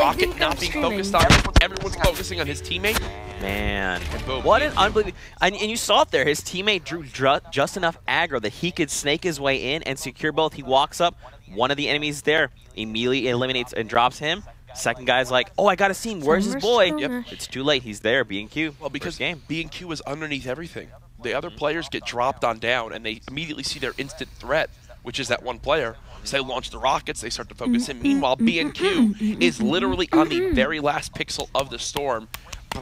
Rocket not being focused on him. Everyone's focusing on his teammate. Man, boom, what an unbelievable... And you saw it there. His teammate drew just enough aggro that he could snake his way in and secure both. He walks up. One of the enemies there immediately eliminates and drops him. Second guy's like, oh, I got a scene. Where's his boy? Yep. It's too late. He's there. B&Q. Well, because B&Q is underneath everything. The other players get dropped on down, and they immediately see their instant threat, which is that one player. So they launch the rockets. They start to focus him. Meanwhile, B&Q is literally on the very last pixel of the storm,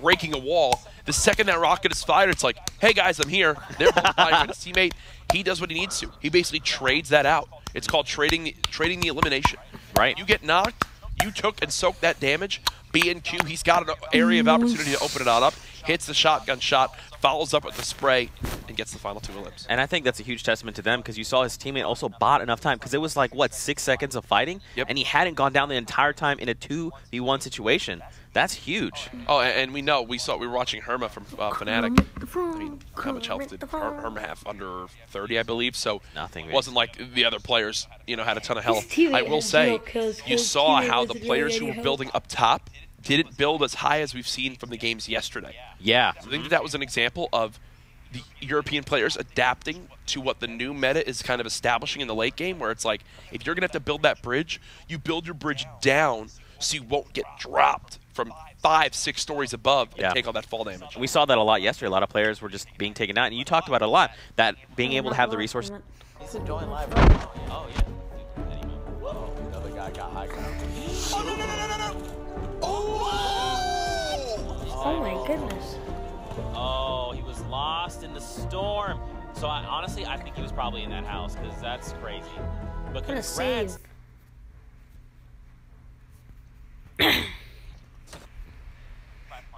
breaking a wall. The second that rocket is fired, it's like, hey, guys, I'm here. They're both firing his teammate. He does what he needs to. He basically trades that out. It's called trading the elimination. Right. You get knocked. You took and soaked that damage. B&Q, he's got an area of opportunity to open it all up. Hits the shotgun shot, follows up with the spray, and gets the final 2 elims. And I think that's a huge testament to them because you saw his teammate also bought enough time because it was like, what, 6 seconds of fighting? Yep. And he hadn't gone down the entire time in a 2v1 situation. That's huge. Oh, and we know, we were watching Herma from Fnatic. I mean, how much health did Herma have? Under 30, I believe. So nothing. It wasn't like the other players, had a ton of health. I will say, you saw how the players who were building up top didn't build as high as we've seen from the games yesterday. Yeah. So I think that was an example of the European players adapting to what the new meta is kind of establishing in the late game, where it's like, if you're going to have to build that bridge, you build your bridge down so you won't get dropped from 5-6 stories above and take all that fall damage. We saw that a lot yesterday. A lot of players were just being taken out, and you talked about it a lot, that being able to have the resources. He's enjoying live right now. Oh, yeah. Whoa, another guy got high ground. Oh, no. Oh my goodness. Oh, he was lost in the storm. So honestly, I think he was probably in that house because that's crazy. But What a save.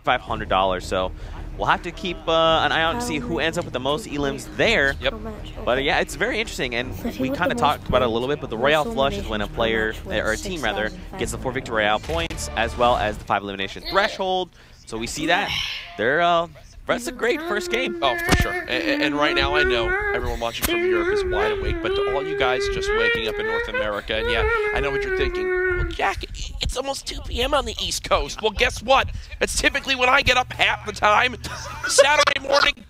$500, so we'll have to keep an eye out and see who ends up with the most elims there. Yep. But yeah, it's very interesting, and we kind of talked about it a little bit, but the Royale Flush is when a player, or a team rather, gets the 4 Victory Royale points, as well as the 5 elimination threshold. So we see that. That's a great first game. Oh, for sure. And right now, I know everyone watching from Europe is wide awake, but to all you guys just waking up in North America, and yeah, I know what you're thinking. Well, Jack, it's almost 2 p.m. on the East Coast. Well, guess what? It's typically when I get up half the time. Saturday morning.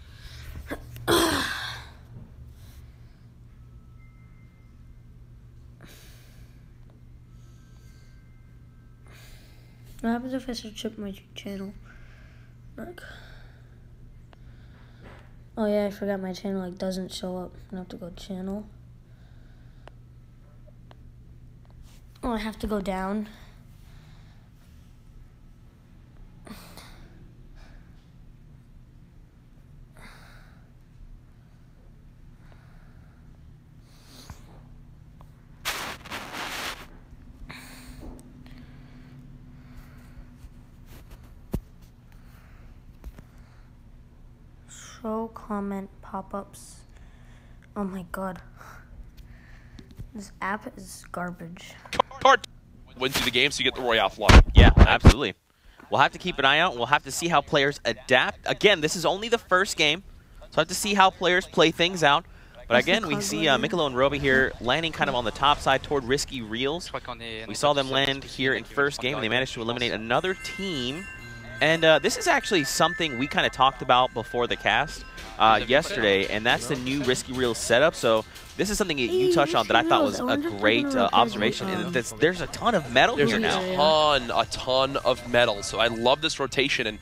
What happens if I search up my channel? Like, oh yeah, I forgot my channel doesn't show up. I have to go channel. Oh, I have to go down. Show comment pop-ups. Oh my god. This app is garbage. Card win through the game, so you get the Royale Flush. Yeah, absolutely. We'll have to keep an eye out. We'll have to see how players adapt. Again, this is only the first game, so we'll have to see how players play things out. But again, we see Mikolo and Roby here landing kind of on the top side toward Risky Reels. We saw them land here in first game, and they managed to eliminate another team. And this is actually something we kind of talked about before the cast yesterday, and that's the new Risky Reels setup. So this is something that you touched on that I thought was a great observation. And there's a ton of metal here now. A ton of metal. So I love this rotation. And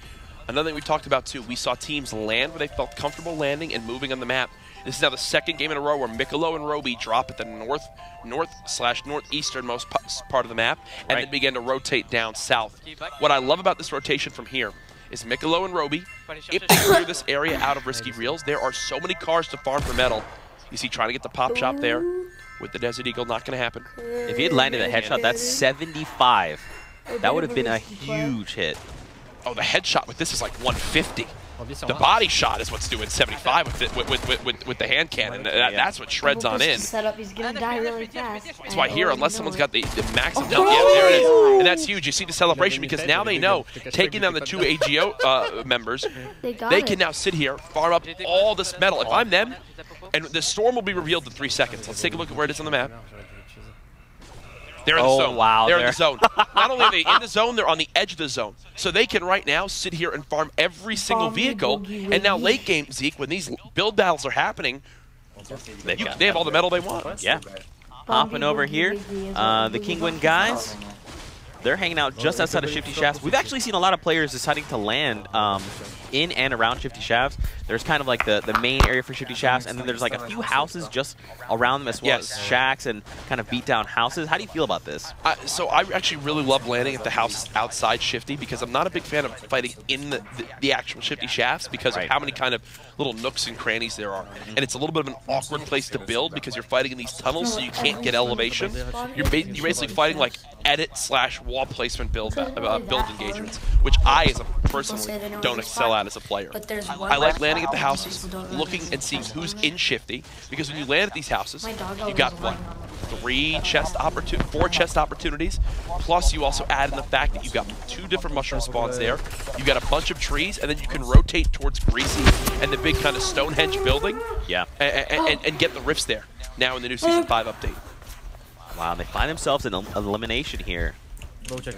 another thing we talked about too, we saw teams land where they felt comfortable landing and moving on the map. This is now the second game in a row where Mikolo and Roby drop at the northeasternmost part of the map and then begin to rotate down south. What I love about this rotation from here is Mikolo and Roby, if they clear this area out of Risky Reels, there are so many cars to farm for metal. You see trying to get the pop shop there with the Desert Eagle, not going to happen. If he had landed a headshot, that's 75. That would have been a huge hit. Oh, the headshot with this is like 150. The body shot is what's doing 75 with the hand cannon. That's what shreds on in. He's gonna die really fast. That's why here, unless someone's got the maximum health, yeah, there it is. And that's huge. You see the celebration because now they know, taking down the 2 AGO members, they can now sit here, farm up all this metal. If I'm them, and the storm will be revealed in 3 seconds. Let's take a look at where it is on the map. They're in the zone. Wow, they're in the zone. Not only are they in the zone, they're on the edge of the zone. So they can right now sit here and farm every single vehicle. And now late game, Zeke, when these build battles are happening, they have all the metal they want. Yeah. Hopping over here, the Kingwin guys, they're hanging out just outside of Shifty Shafts. We've actually seen a lot of players deciding to land in and around Shifty Shafts. There's kind of like the main area for Shifty Shafts, and then there's like a few houses just around them as well as shacks and kind of beat down houses. How do you feel about this? So I actually really love landing at the houses outside Shifty because I'm not a big fan of fighting in the actual Shifty Shafts because of how many kind of little nooks and crannies there are. And it's a little bit of an awkward place to build because you're fighting in these tunnels, so you can't get elevation. You're basically fighting like edit/wall placement build engagements, which I, as a personally, don't excel at as a player. I like landing at the houses, looking and seeing who's in Shifty, because when you land at these houses, you got what? 4 chest opportunities, plus you also add in the fact that you've got 2 different mushroom spawns there, you've got a bunch of trees, and then you can rotate towards Greasy and the big kind of Stonehenge building, and get the rifts there, now in the new Season 5 update. Wow, they find themselves in elimination here. So there's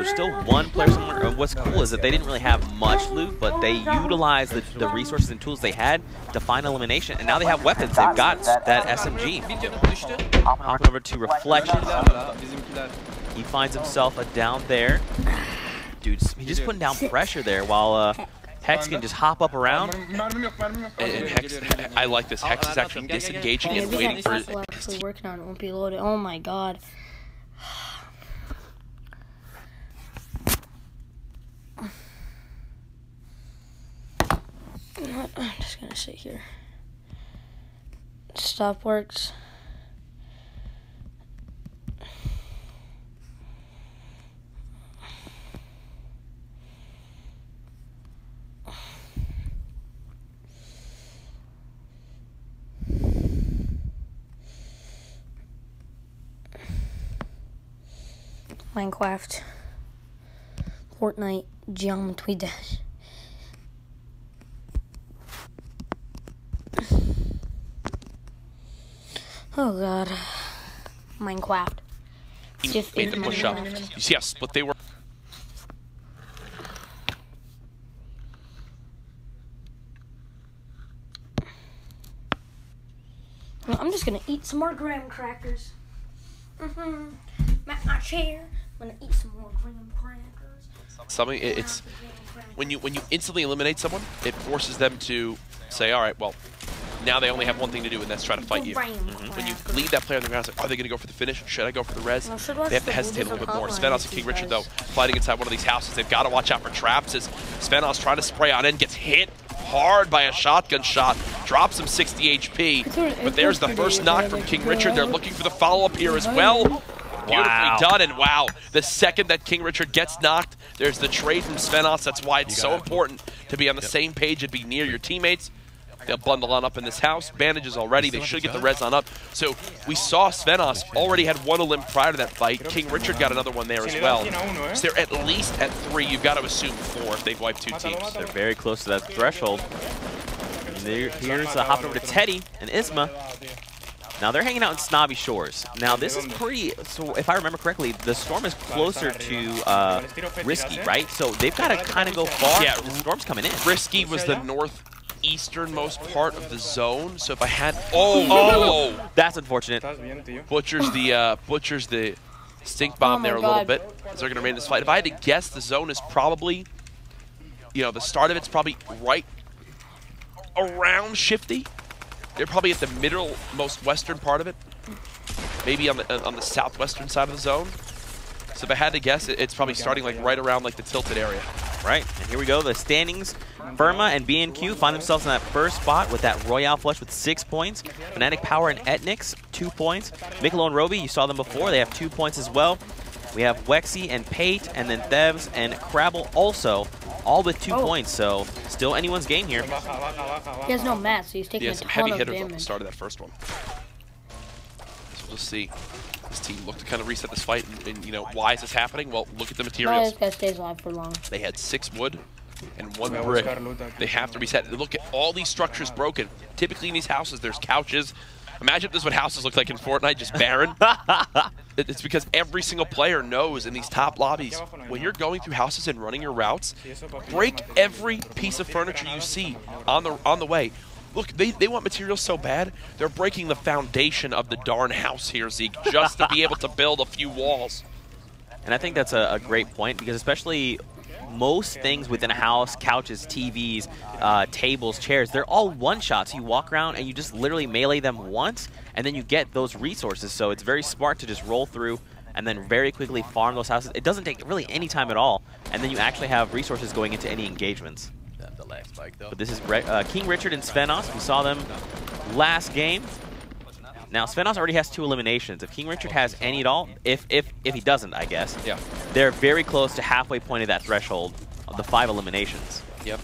still one player somewhere. And what's cool is that they didn't really have much loot, but they utilized the resources and tools they had to find elimination. And now they have weapons. They've got that SMG. Hopping over to Reflection. He finds himself down there. Dude, he's just putting down pressure there while Hex can just hop up around. And Hex, I like this. Hex is actually disengaging and waiting for his actually working on it. Won't be loaded. Oh my god. I'm just gonna sit here. Stop works. Minecraft, Fortnite, Geometry Dash. Oh god, Minecraft. Just made the push up. You see how split they were. Well, I'm just gonna eat some more graham crackers. My chair. I'm gonna eat some more graham crackers. Something it's when you instantly eliminate someone, it forces them to say, all right, well, now they only have one thing to do, and that's try to fight you. When you leave that player on the ground, it's like, are they going to go for the finish? Should I go for the res? They have to hesitate a little bit more. Svenos and King Richard, though, fighting inside one of these houses. They've got to watch out for traps as Svenos trying to spray on in, gets hit hard by a shotgun shot, drops him 60 HP. But there's the first knock from King Richard. They're looking for the follow-up here as well. Beautifully done, and wow, the second that King Richard gets knocked, there's the trade from Svenos. That's why it's so important to be on the same page and be near your teammates. They'll bundle on up in this house. Bandages already. They should get the res on up. So we saw Svenos already had 1 elim prior to that fight. King Richard got another one there as well. So they're at least at 3. You've got to assume 4 if they've wiped 2 teams. They're very close to that threshold. And here's a hop over to Teddy and Isma. Now they're hanging out in Snobby Shores. Now this is pretty, so if I remember correctly, the storm is closer to Risky, right? So they've got to kind of go far. Yeah, the storm's coming in. Risky was the northeasternmost part of the zone. So if I had, that's unfortunate. Butchers the stink bomb there a little bit. As they're going to remain in this fight. If I had to guess, the zone is probably, the start of it's probably right around Shifty. They're probably at the most western part of it, maybe on the southwestern side of the zone. So if I had to guess, it's probably starting like right around like the tilted area. Right, and here we go. The standings, Firma and B&Q find themselves in that first spot with that Royale Flush with 6 points. Fnatic Power and Etnix, 2 points. Mikelo and Roby, you saw them before. They have 2 points as well. We have Wexy and Pate, and then Thevs and Crabble also, all with 2 points. So still anyone's game here. He has no mats, so he's taking a ton heavy of hitters damage. at the start of that first one. So we'll just see. This team look to kind of reset this fight, and why is this happening? Well, look at the materials. This guy stays alive for long. They had 6 wood and 1 brick. They have to reset. Look at all these structures broken. Typically in these houses, there's couches, Imagine if this is what houses look like in Fortnite, just barren. It's because every single player knows in these top lobbies, when you're going through houses and running your routes, break every piece of furniture you see on the way. Look, they want materials so bad, they're breaking the foundation of the darn house here, Zeke, just to be able to build a few walls. And I think that's a great point, because especially most things within a house, couches, TVs, tables, chairs, they're all one-shots. You walk around and you just literally melee them once, and then you get those resources. So it's very smart to just roll through and then very quickly farm those houses. It doesn't take really any time at all, and then you actually have resources going into any engagements. The last spike, though. But this is King Richard and Svenos. We saw them last game. Now, Svenos already has 2 eliminations. If King Richard has any at all, if he doesn't, I guess, yeah, they're very close to halfway point of that threshold of the 5 eliminations. Yep.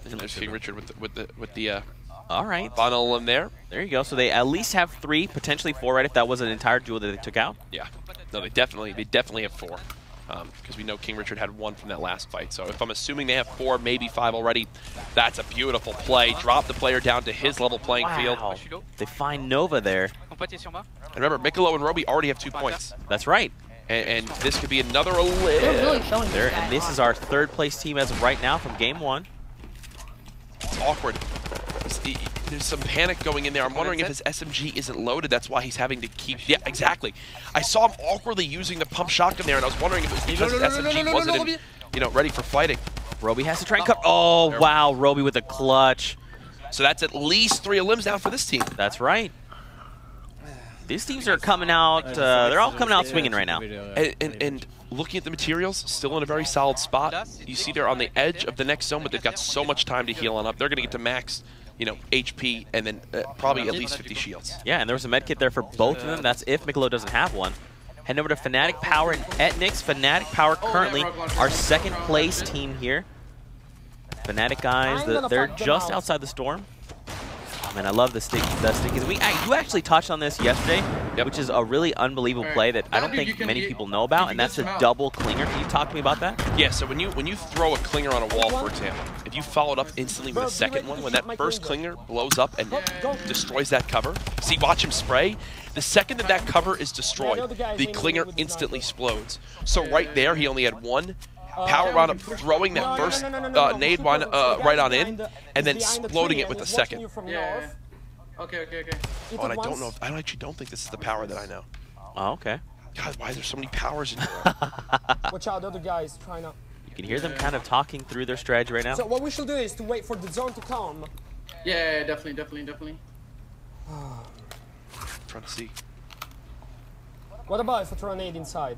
And there's King Richard with the all right, funnel in there. There you go. So they at least have 3, potentially 4, right? If that was an entire duel that they took out. Yeah. No, they definitely have 4. Because we know King Richard had 1 from that last fight. So if I'm assuming they have 4, maybe 5 already, that's a beautiful play. Drop the player down to his level playing field. They find Nova there. And remember, Mikolo and Roby already have 2 points. That's right. And this could be another Really showing There, this and this is our 3rd place team as of right now from game 1. It's awkward. There's some panic going in there. I'm wondering if his SMG isn't loaded. That's why he's having to keep... Yeah, exactly. I saw him awkwardly using the pump shotgun there, and I was wondering if it was because his SMG wasn't, ready for fighting. Roby has to try and cut... Oh, wow. Roby with a clutch. So that's at least 3 elims now for this team. That's right. These teams are coming out... they're all coming out swinging right now. And looking at the materials, still in a very solid spot. You see they're on the edge of the next zone, but they've got so much time to heal on up. They're going to get to max... HP, and then probably at least 50 shields. Yeah, and there was a med kit there for both of them. That's if Mikolo doesn't have one. Heading over to Fnatic Power and Etnix. Fnatic Power currently our 2nd place team here. Fnatic guys, they're just outside the storm. Oh, man, I love the stickies. You actually touched on this yesterday, which is a really unbelievable play that I don't think many people know about, and that's the double clinger. Can you talk to me about that? Yeah, so when you throw a clinger on a wall, for example, if you follow it up instantly with a second one, when that first clinger blows up and destroys that cover, see, watch him spray. The second that cover is destroyed, the clinger instantly explodes. So right there, he only had 1 power round up, throwing that first nade one right on in, and then exploding it with the second. Yeah. Okay. Oh, and I actually don't think this is the power that I know. Oh, okay. God, why are there so many powers in here? Watch out, the other guys trying to... You can hear them kind of talking through their strategy right now. So what we should do is to wait for the zone to come. Yeah, definitely. Trying to see. What about if I throw a nade inside?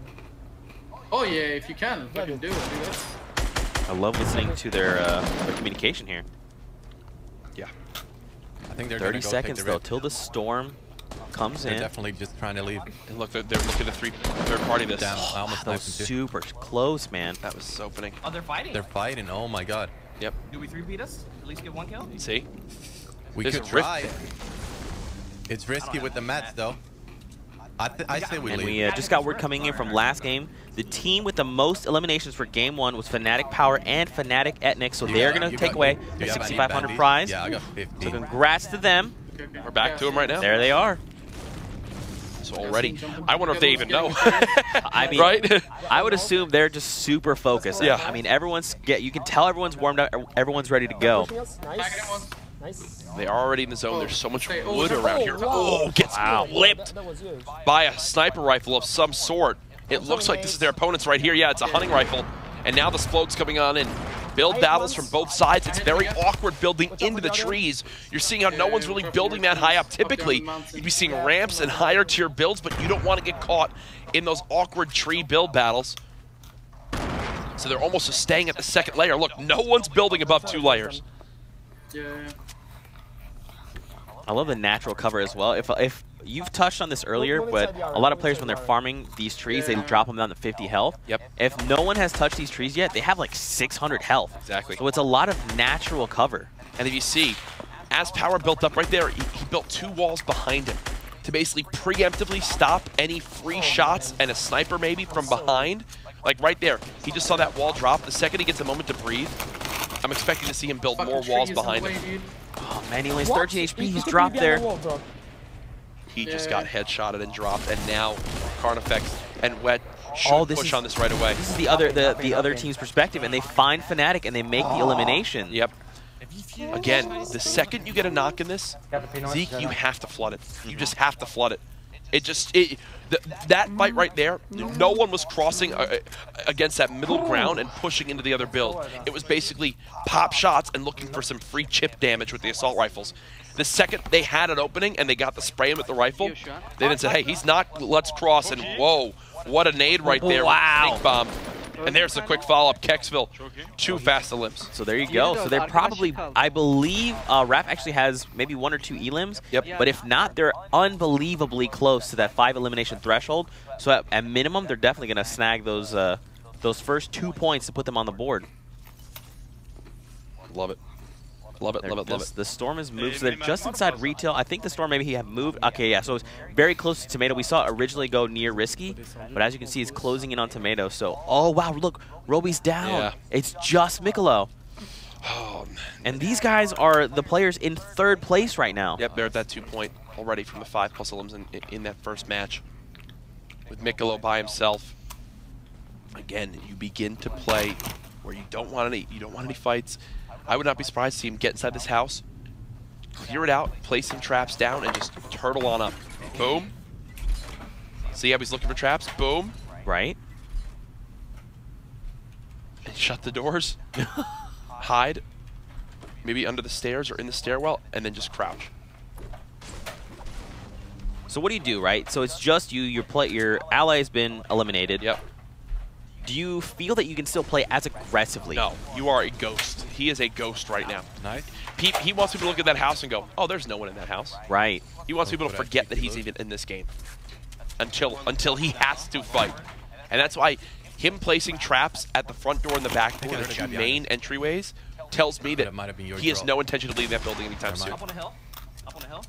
Oh yeah, if you can, fucking do it. I love listening to their communication here. Yeah. I think they're 30 seconds though till the storm comes in. They're definitely just trying to leave. And look, they're looking to third party this. Down. I almost That was sniped him too. super close, man. That was opening. Oh, they're fighting. They're fighting. Oh my god. Yep. Do we 3-beat us? At least get 1 kill? See? We There's could a rift try. there. It's risky with the mats though. I say we And leave. we just got word coming in from last game. The team with the most eliminations for game 1 was Fnatic Power and Fnatic Etnix, so they're going to take away the 6,500 prize. Yeah, I got 50. So congrats to them. We're back to them right now. There they are. So already, I wonder if they even know. I mean, right? I would assume they're just super focused. Yeah. I mean, you can tell everyone's warmed up, everyone's ready to go. Nice. They are already in the zone. There's so much wood around here. Oh, gets flipped That was huge. by a sniper rifle of some sort. It looks like this is their opponents right here. Yeah, it's a hunting rifle. And now the Splode's coming on in. Build battles from both sides. It's very awkward building into the trees. You're seeing how no one's really building that high up. Typically, you'd be seeing ramps and higher tier builds, but you don't want to get caught in those awkward tree build battles. So they're almost just staying at the 2nd layer. Look, no one's building above 2 layers. Yeah. I love the natural cover as well. If you've touched on this earlier, but a lot of players, when they're farming these trees, they drop them down to 50 health. Yep. If no one has touched these trees yet, they have like 600 health. Exactly. So it's a lot of natural cover. And if you see, as power built up right there, he built 2 walls behind him to basically preemptively stop any free shots and a sniper maybe from behind. Like right there, he just saw that wall drop. The second he gets a moment to breathe, I'm expecting to see him build more walls behind him. Oh man, he only has 13 HP. He's dropped there. He just got headshotted and dropped, and now Carnifex and Wet should push on this right away. This is the other team's perspective, and they find Fnatic and they make the elimination. Yep. Again, the second you get a knock in this, Zeke, you have to flood it. You just have to flood it. That fight right there, no one was crossing against that middle ground and pushing into the other build. It was basically pop shots and looking for some free chip damage with the assault rifles. The second they had an opening and they got to spray him with the rifle, they then said, hey, he's not, let's cross, and whoa, what a nade right there. Wow. With the bomb. And there's a quick follow-up. Kexville, too fast to limbs. So there you go. So they're probably, I believe, Rap actually has maybe 1 or 2 elims. Yep. But if not, they're unbelievably close to that 5 elimination threshold. So at minimum, they're definitely going to snag those first 2 points to put them on the board. Love it. Love it, love it, love it. The Storm has moved, so they're just inside retail. I think the Storm maybe he have moved. Okay, yeah, so it's very close to Tomato. We saw it originally go near Risky, but as you can see, it's closing in on Tomato. So, oh, wow, look, Roby's down. Yeah. It's just Mikolo. Oh, and these guys are the players in 3rd place right now. Yep, they're at that 2 point already from the 5+ elims in that first match. With Mikolo by himself. Again, you begin to play where you don't want any fights. I would not be surprised to see him get inside this house, clear it out, place some traps down, and just turtle on up. Boom. See how he's looking for traps? Boom. Right. And shut the doors. Hide. Maybe under the stairs or in the stairwell, and then just crouch. So what do you do, right? So it's just you, your ally has been eliminated. Yep. Do you feel that you can still play as aggressively? No, you are a ghost. He is a ghost right now. Nice. He wants people to look at that house and go, oh, there's no one in that house. Right. He wants people to forget that he's even in this game until he has to fight. And that's why him placing traps at the front door and the back door, the 2 main entryways, tells me that he has no intention of leaving that building anytime soon. Up on a hill. Up on a hill.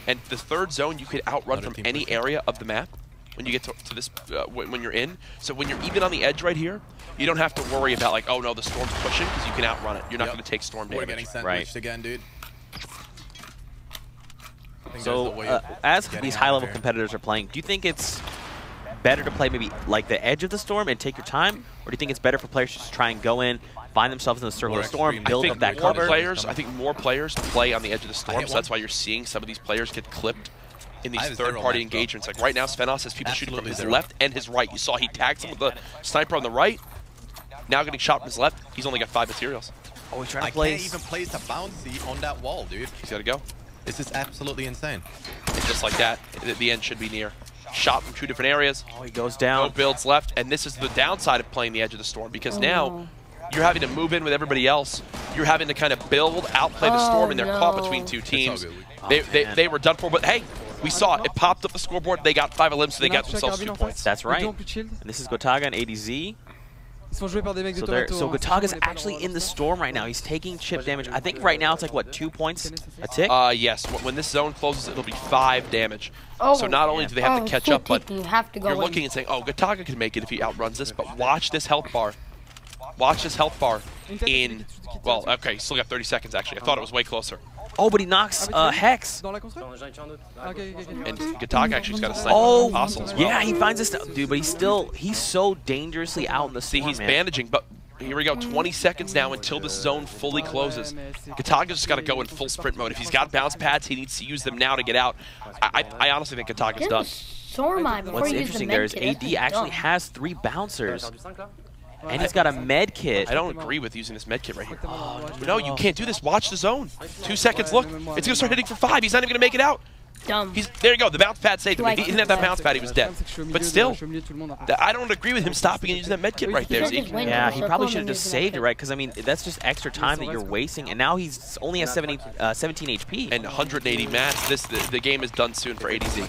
And the 3rd zone, you could outrun from any area of the map when you get to this, when you're in. So when you're even on the edge right here, you don't have to worry about like, oh no, the Storm's pushing, because you can outrun it. You're not going to take Storm damage. We're getting sandwiched again, dude. So as these high-level competitors are playing, do you think it's better to play maybe like the edge of the Storm and take your time, or do you think it's better for players to just try and go in, find themselves in the circle of the Storm, build up that cover? I think more players play on the edge of the Storm, so that's why you're seeing some of these players get clipped in these third-party engagements. Like right now, Svenos has people shooting from his left and his right. You saw he tagged him with the sniper on the right. Now getting shot from his left. He's only got 5 materials. Oh, he's trying to place. I can't even place a bouncy on that wall, dude. He's got to go. This is absolutely insane. And just like that, the end should be near. Shot from 2 different areas. Oh, he goes down. No builds left, and this is the downside of playing the edge of the Storm, because now you're having to move in with everybody else. You're having to kind of build, outplay the Storm, and they're caught between 2 teams. They were done for, but hey, we saw it. It popped up the scoreboard. They got 5 elims, so they got themselves 2 points. That's right. And this is Gotaga and ADZ. So Gotaga's actually in the Storm right now. He's taking chip damage. I think right now it's like, what, 2 points a tick? Yes. When this zone closes, it'll be 5 damage. So not only do they have to catch up, but you're looking and saying, oh, Gotaga can make it if he outruns this, but watch this health bar. Watch this health bar in, well, okay, still got 30 seconds, actually. I thought it was way closer. Oh, but he knocks Hex. And Gotaga actually's got a sniper Apostle as well. Yeah, he finds this, dude, but he's so dangerously out in the Storm. See, he's bandaging, but here we go, 20 seconds now until this zone fully closes. Gotaga's just got to go in full sprint mode. If he's got bounce pads, he needs to use them now to get out. I honestly think Gotaga's done. What's interesting there is AD actually has 3 bouncers. And he's got a med kit. I don't agree with using this med kit right here. No, you can't do this. Watch the zone. 2 seconds. Look, it's going to start hitting for 5. He's not even going to make it out. Dumb. There you go. The bounce pad saved him. If he didn't have that bounce pad, he was dead. But still, I don't agree with him stopping and using that med kit right there. Yeah, he probably should have just saved it, right? Because, I mean, that's just extra time that you're wasting. And now he's only has 17 HP. And 180 mats. The game is done soon for ADZ.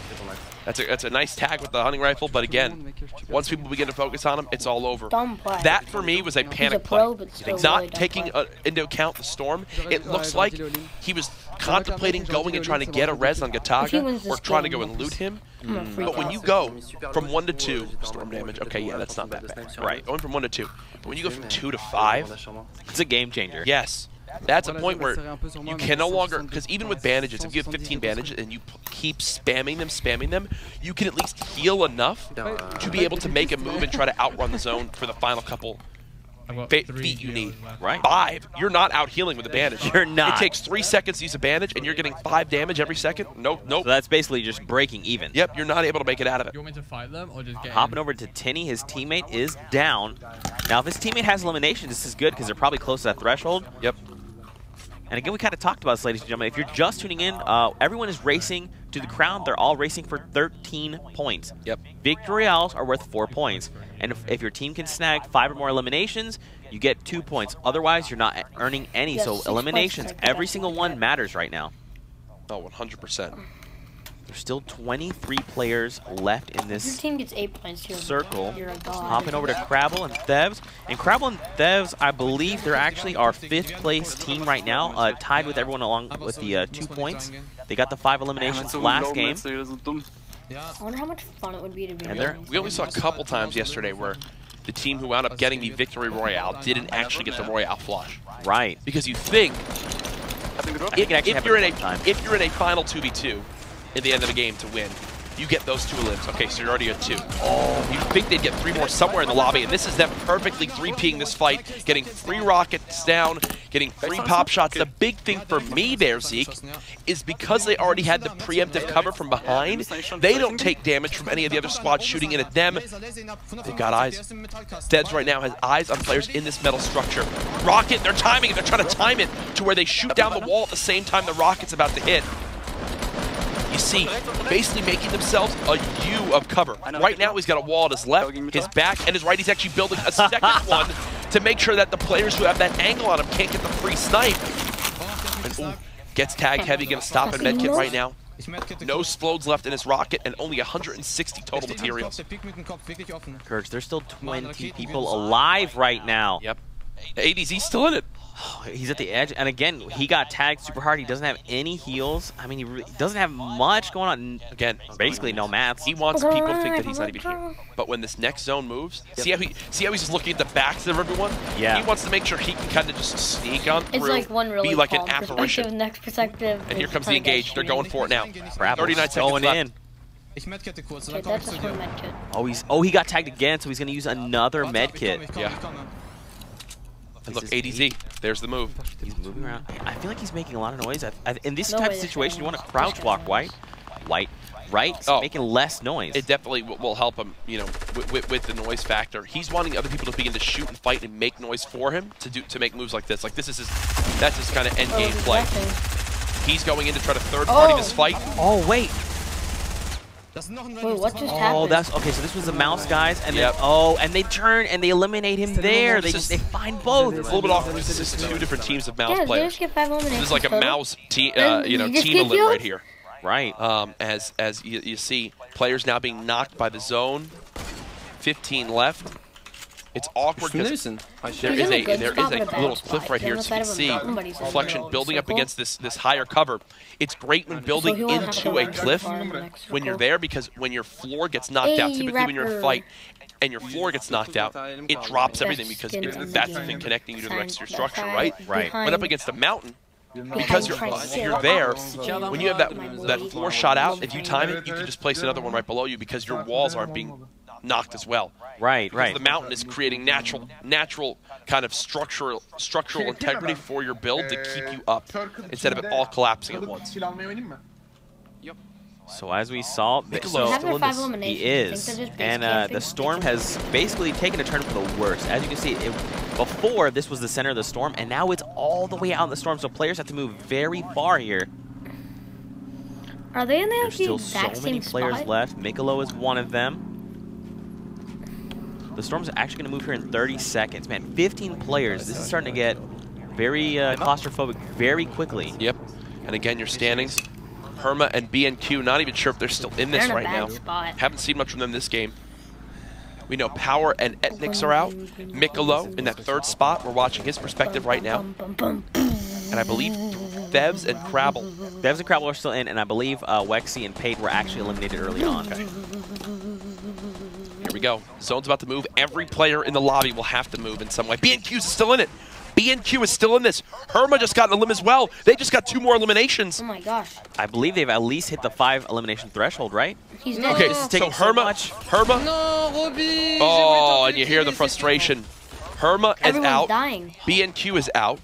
That's a nice tag with the hunting rifle, but again, once people begin to focus on him, it's all over. That, for me, was a panic play. Not taking into account the Storm, it looks like he was contemplating going and trying to get a res on Gataga or trying to go and loot him. But when you go from 1 to 2, storm damage, okay, yeah, that's not that bad. Right, going from 1 to 2. But when you go from 2 to 5, it's a game changer. Yes. That's a point where you can no longer, because even with bandages, if you have 15 bandages and you keep spamming them, you can at least heal enough to be able to make a move and try to outrun the zone for the final couple feet you need. Right. 5, you're not out healing with a bandage. You're not. It takes 3 seconds to use a bandage, and you're getting 5 damage every second. Nope. So that's basically just breaking even. Yep, you're not able to make it out of it. You want me to fight them or just get Hopping over to Tinny, his teammate is down. Now, if his teammate has elimination, this is good because they're probably close to that threshold. Yep. And again, we kind of talked about this, ladies and gentlemen. If you're just tuning in, everyone is racing to the crown. They're all racing for 13 points. Yep. Victory royales are worth 4 points. And if your team can snag 5 or more eliminations, you get 2 points. Otherwise, you're not earning any. Yeah, so 6 eliminations, points, every single one matters right now. Oh, 100%. There's still 23 players left in Your this team gets 8 points. circle. You're a god. Hopping over to Crabble and Thevs. And Crabble and Thevs, I believe they're actually our 5th place team right now, tied with everyone along with the 2 points. They got the 5 eliminations last game. I wonder how much fun it would be to be. And We only saw a couple times yesterday where the team who wound up getting the victory royale didn't actually get the royale flush. Right. Because you think It can actually if you're in happen one time. if you're in a final 2v2 at the end of the game to win, you get those 2 elims. Okay, so you're already at 2. Oh, you think they'd get 3 more somewhere in the lobby, and this is them perfectly 3P'ing this fight, getting 3 rockets down, getting 3 pop shots. The big thing for me there, Zeke, is because they already had the preemptive cover from behind, they don't take damage from any of the other squads shooting in at them. They've got eyes. Deads right now has eyes on players in this metal structure. Rocket, they're timing it. They're trying to time it to where they shoot down the wall at the same time the rocket's about to hit. You see, basically making themselves a U of cover. Right now, he's got a wall at his left, his back, and his right. He's actually building a second one to make sure that the players who have that angle on him can't get the free snipe. And ooh, gets tagged heavy, gonna stop and medkit right now. No explodes left in his rocket, and only 160 total materials. Kurtz, there's still 20 people alive right now. Yep. ADZ's still in it. He's at the edge, and again, he got tagged super hard. He doesn't have any heals. I mean, he really doesn't have much going on. Again, basically no mats. He wants people to think that he's not even here. But when this next zone moves, see how he's just looking at the backs of everyone? Yeah. He wants to make sure he can kind of just sneak on through, It's like one really be like an calm apparition. next perspective. And here comes the engage. They're going for it now. 39 seconds going left. in. Okay, that's a full med kit. Oh, he got tagged again, so he's going to use another med kit. Yeah. And look, ADZ, there's the move. He's moving around. I feel like he's making a lot of noise. In this No type way of they're situation, you trying want to to crouch push walk him. right? So Oh. making less noise. It definitely will help him, you know, with the noise factor. He's wanting other people to begin to shoot and fight and make noise for him to make moves like this. Like this is that's his kind of end game play. He's going in to try to third party this fight. Oh, wait. Wait, what just happened? Oh, that's okay. So this was the mouse guys, and Yep. then and they turn and they eliminate him there. They find both. It's a little bit off. This is 2 different teams of mouse Yeah, they players. just get 5 eliminations. This is like a total. mouse team, And you know, you just team get elim killed? right here. Right. As you see, players now being knocked by the zone. 15 left. It's awkward because there He's is in a good a spot, but a bad little spot. cliff right He's here, on the so you can side of a see mountain, but he's in a Reflection little building up circle. against this higher cover. It's great when building he won't have to into go a around cliff far in the next when you're circle. there, because when your floor gets knocked out, Hey, typically when you're in a rapper. fight and your floor gets knocked out, it drops everything because skin that's in the the thing game. connecting you to the rest of your That's structure, right. right? Right. But up against the mountain, because you're there, when you have that floor shot out, if you time it, you can just place another one right below you because your walls aren't being knocked as well. Right. Because the mountain is creating natural kind of structural integrity for your build to keep you up instead of it all collapsing at once. So as we saw, They have their 5 he eliminations. is, Think they're just and base the camping? storm has basically taken a turn for the worse. As you can see, before this was the center of the storm, and now it's all the way out in the storm. So players have to move very far here. Are they in the There's still exact so many same players spot? left. Mikolo is one of them. The storm's actually going to move here in 30 seconds. Man, 15 players. This is starting to get very claustrophobic very quickly. Yep. And again, your standings. Herma and BNQ, not even sure if they're still in this They're in a right bad now. spot. Haven't seen much from them this game. We know Power and Ethnix are out. Mikolo in that 3rd spot. We're watching his perspective right now. And I believe Thevs and Crabble. Thevs and Crabble are still in, and I believe Wexy and Pate were actually eliminated early on. Okay. Here we go. Zone's about to move. Every player in the lobby will have to move in some way. B&Q is still in it. B&Q is still in this. Herma just got an elim as well. They just got 2 more eliminations. Oh my gosh. I believe they've at least hit the 5 elimination threshold, right? He's dead. Okay, This is so taking so Herma, much. Herma. No, Robbie. Oh, and you hear the frustration. Herma is Everyone's out. dying. B&Q is out.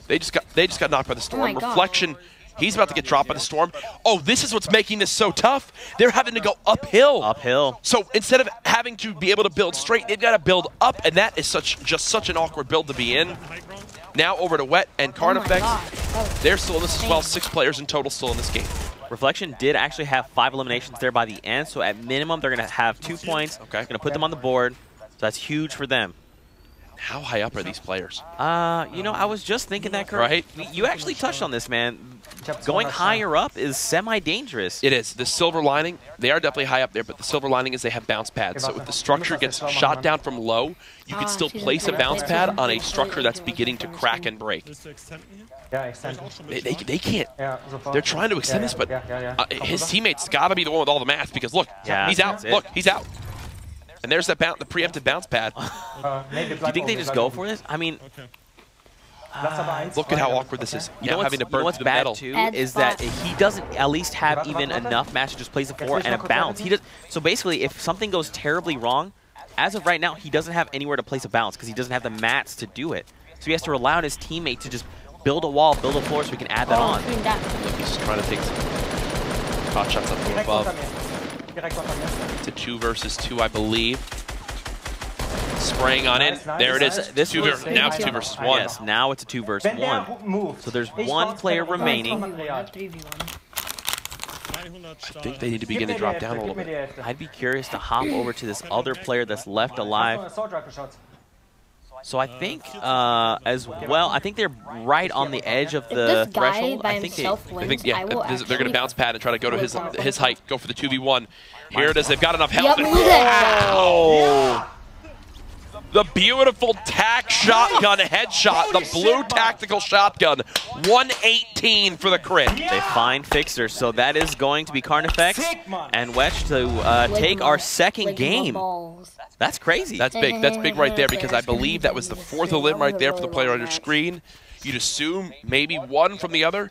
They just got knocked by the storm. my God. Reflection. He's about to get dropped by the storm. Oh, this is what's making this so tough. They're having to go uphill. Uphill. So instead of having to be able to build straight, they've got to build up, and that is just such an awkward build to be in. Now over to Wet and Carnifex. They're still in this as well. 6 players in total still in this game. Reflection did actually have 5 eliminations there by the end, so at minimum they're going to have 2 points. Okay. Going to put them on the board, so that's huge for them. How high up are these players? You know, I was just thinking that, Kurt. Right? You actually touched on this, man. Going higher up is semi-dangerous. It is. The silver lining, they are definitely high up there, but the silver lining is they have bounce pads. So if the structure gets shot down from low, you can still place a bounce pad on a structure that's beginning to crack and break. They can't. They're trying to extend this, but his teammate's got to be the one with all the math because look, he's out. Look, he's out. And there's that the preemptive bounce pad. Do you think they just go for this? I mean, look at how awkward this is. you know having to burn what's through the bad metal. too is that he doesn't at least have even enough match to just place a 4 and a bounce. He does. So basically, if something goes terribly wrong, as of right now, he doesn't have anywhere to place a bounce because he doesn't have the mats to do it. So he has to rely on his teammate to just build a wall, build a floor, so we can add that on. He's just trying to take some hot shots up from above. It's a 2 versus 2, I believe. Spraying on in. There it is. Now it's 2 versus 1. Yes, now it's a 2 versus 1. So there's 1 player remaining. I think they need to begin to drop down a little bit. I'd be curious to hop over to this other player that's left alive. So I think, as well, I think they're right on the edge of the threshold. I think they're going to bounce pad and try to go to his height, go for the 2v1. Here it is. They've got enough health. Oh! The beautiful tac shotgun headshot, the blue tactical shotgun, 118 for the crit. They find Fixer, so that is going to be Carnifex and Wedge to take our second game. That's crazy. That's big right there because I believe that was the 4th elim right there for the player on your screen. You'd assume maybe 1 from the other.